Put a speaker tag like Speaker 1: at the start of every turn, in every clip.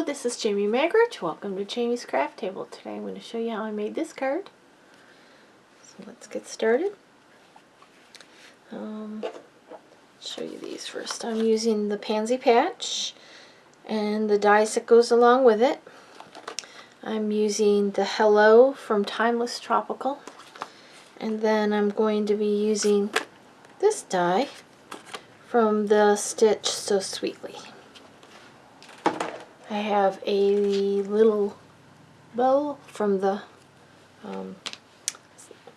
Speaker 1: Hello, this is Jamie Magritte. Welcome to Jamie's Craft Table. Today I'm going to show you how I made this card. So let's get started. Show you these first. I'm using the Pansy Patch and the dies that goes along with it. I'm using the Hello from Timeless Tropical, and then I'm going to be using this die from the Stitch So Sweetly. I have a little bow from the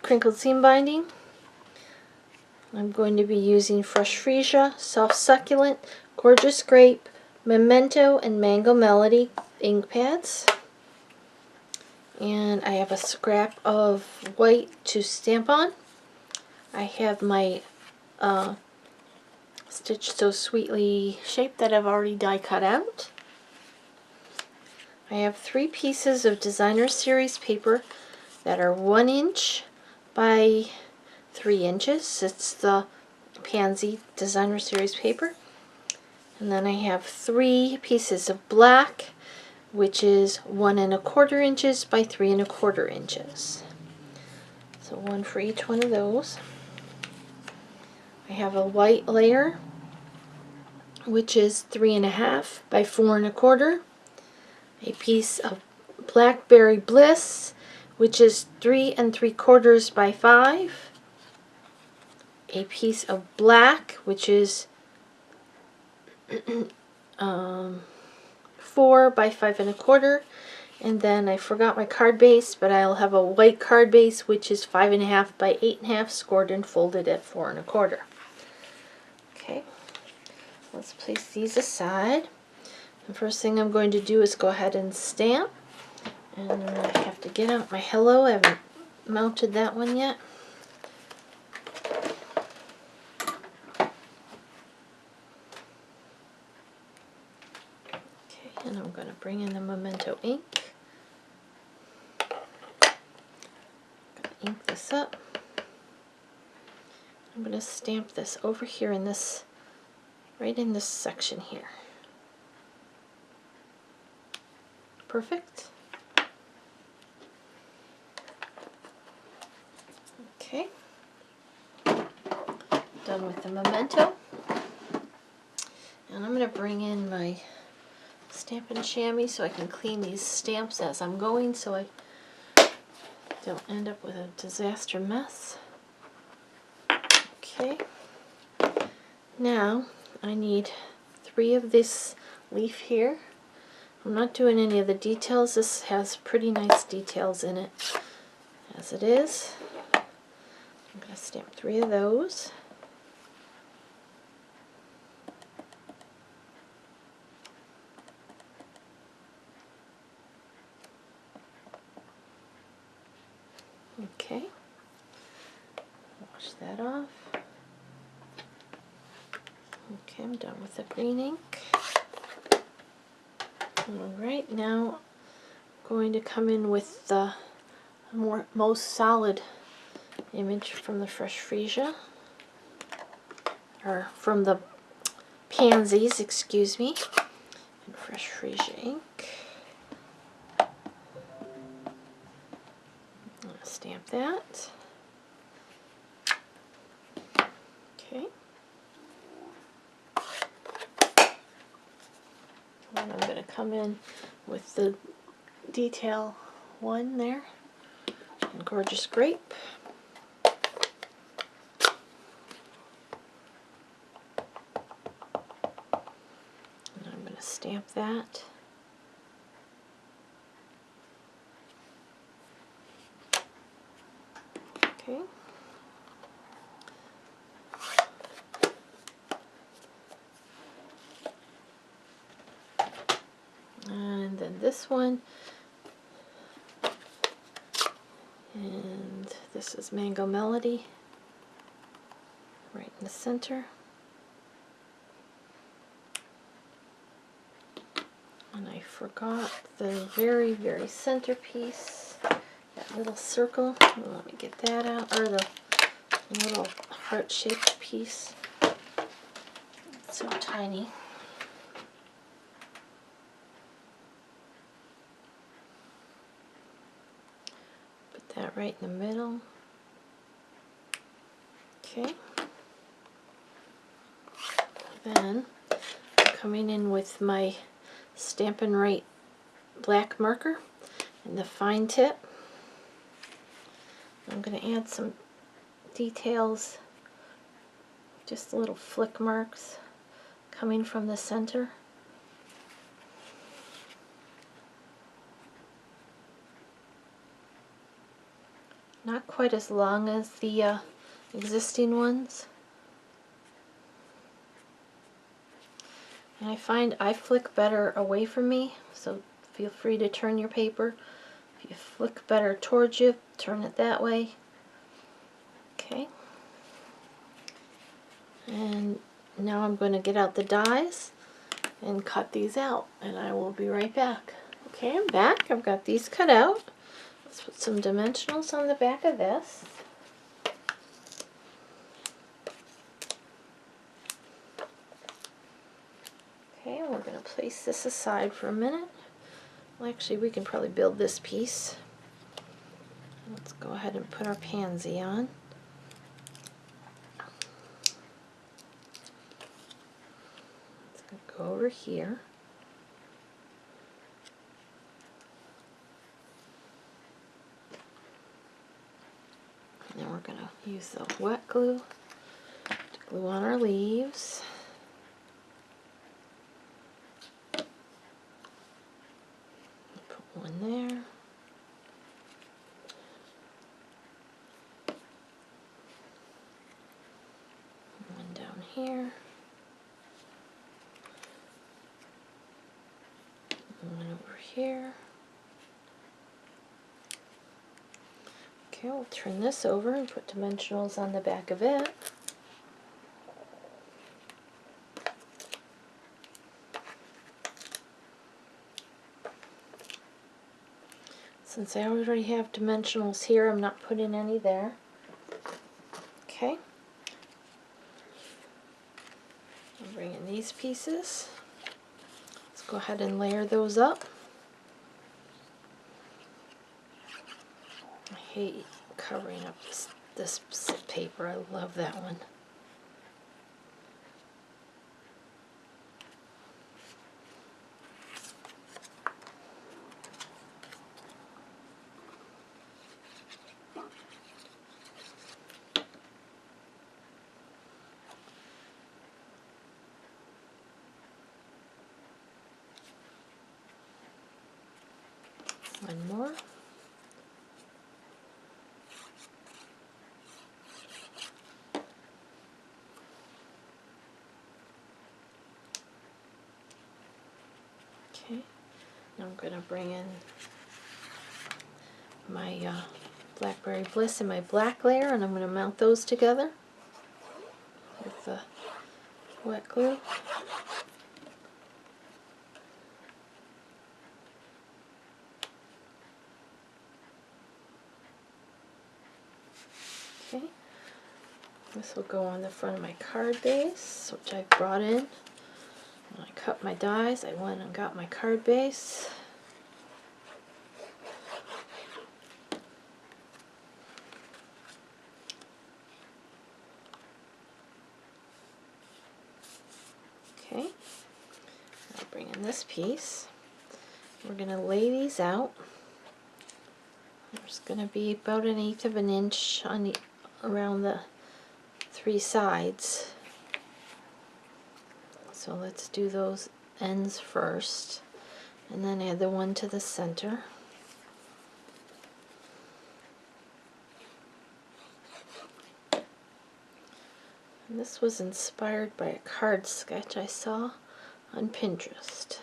Speaker 1: crinkled seam binding. I'm going to be using fresh freesia, soft succulent, gorgeous grape, memento, and mango melody ink pads. And I have a scrap of white to stamp on. I have my Stitch So Sweetly shape that I've already die cut out. I have 3 pieces of designer series paper that are 1 inch by 3 inches. It's the Pansy designer series paper. And then I have 3 pieces of black, which is 1 1/4 inches by 3 1/4 inches. So 1 for each one of those. I have a white layer, which is 3 1/2 by 4 1/4. A piece of Blackberry Bliss, which is 3 3/4 by 5. A piece of black, which is 4 by 5 1/4. And then I forgot my card base, but I'll have a white card base, which is 5 1/2 by 8 1/2, scored and folded at 4 1/4. Okay, let's place these aside. The first thing I'm going to do is go ahead and stamp. And I have to get out my Hello. I haven't mounted that one yet. Okay, and I'm going to bring in the memento ink. Ink this up. I'm going to stamp this over here in this, right in this section here. Perfect. Okay. Done with the memento. And I'm going to bring in my Stampin' Chamois so I can clean these stamps as I'm going so I don't end up with a disaster mess. Okay. Now I need 3 of this leaf here. I'm not doing any of the details. This has pretty nice details in it as it is. I'm going to stamp 3 of those. Okay. Wash that off. Okay, I'm done with the green ink. Alright, now I'm going to come in with the most solid image from the fresh freesia, or from the pansies, excuse me, and fresh freesia ink. I'm going to stamp that. Okay. And I'm going to come in with the detail one there, and gorgeous grape. And I'm going to stamp that. Okay. And then this one, and this is Mango Melody, right in the center. And I forgot the very, very center piece, that little circle. Let me get that out, or the little heart-shaped piece. It's so tiny. that right in the middle. Okay. Then I'm coming in with my Stampin' Up black marker and the fine tip. I'm going to add some details, just little flick marks coming from the center. Not quite as long as the existing ones. And I find I flick better away from me, so feel free to turn your paper. If you flick better towards you, turn it that way. Okay. And now I'm going to get out the dies and cut these out, and I will be right back. Okay, I'm back. I've got these cut out. Let's put some dimensionals on the back of this. Okay, we're going to place this aside for a minute. Well, actually, we can probably build this piece. Let's go ahead and put our pansy on. It's going to go over here. And then we're going to use the wet glue to glue on our leaves. Put one there. One down here. One over here. Okay, we'll turn this over and put dimensionals on the back of it. Since I already have dimensionals here, I'm not putting any there. Okay. I'll bring in these pieces. Let's go ahead and layer those up. I hate covering up this paper. I love that one. One more. Okay, now I'm going to bring in my Blackberry Bliss and my black layer, and I'm going to mount those together with the wet glue. Okay, this will go on the front of my card base, which I brought in. When I cut my dies, I went and got my card base. Okay, I'll bring in this piece. We're going to lay these out. There's going to be about 1/8 of an inch on the around the 3 sides. So let's do those ends first, and then add the one to the center. And this was inspired by a card sketch I saw on Pinterest.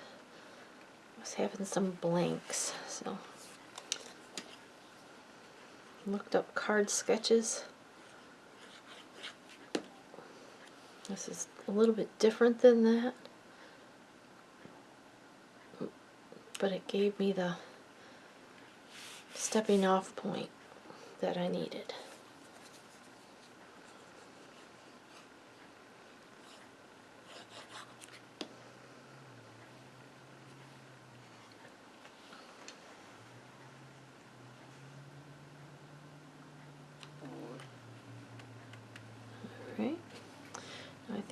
Speaker 1: I was having some blanks, so looked up card sketches. This is a little bit different than that, but it gave me the stepping off point that I needed.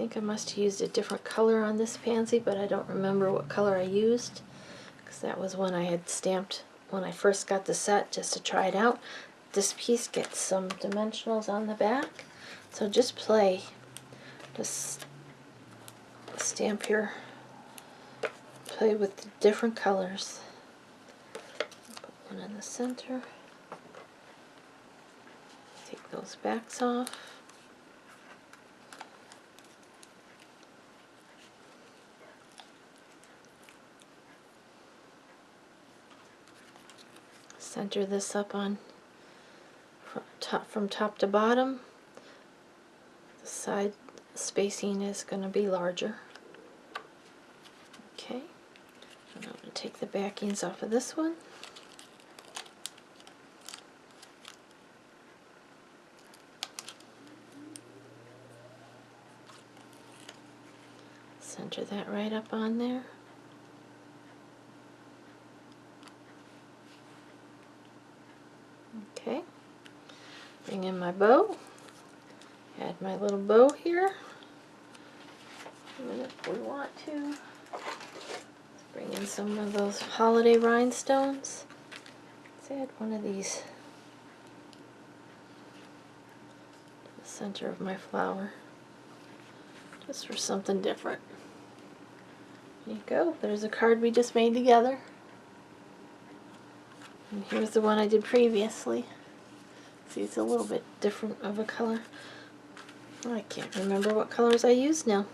Speaker 1: think I must have used a different color on this pansy, but I don't remember what color I used, because that was one I had stamped when I first got the set just to try it out. This piece gets some dimensionals on the back, so just play. Just stamp here. Play with the different colors. Put one in the center. Take those backs off. Center this up on from top to bottom. The side spacing is going to be larger. Okay, and I'm going to take the backings off of this one. Center that right up on there. Okay, bring in my bow, add my little bow here, and if we want to, let's bring in some of those holiday rhinestones. Let's add one of these to the center of my flower, just for something different. There you go, there's a card we just made together. And here's the one I did previously. See, it's a little bit different of a color. I can't remember what colors I used now.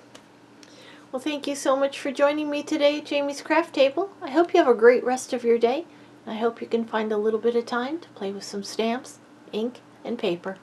Speaker 1: Well, thank you so much for joining me today at Jamie's Craft Table. I hope you have a great rest of your day. I hope you can find a little bit of time to play with some stamps, ink, and paper.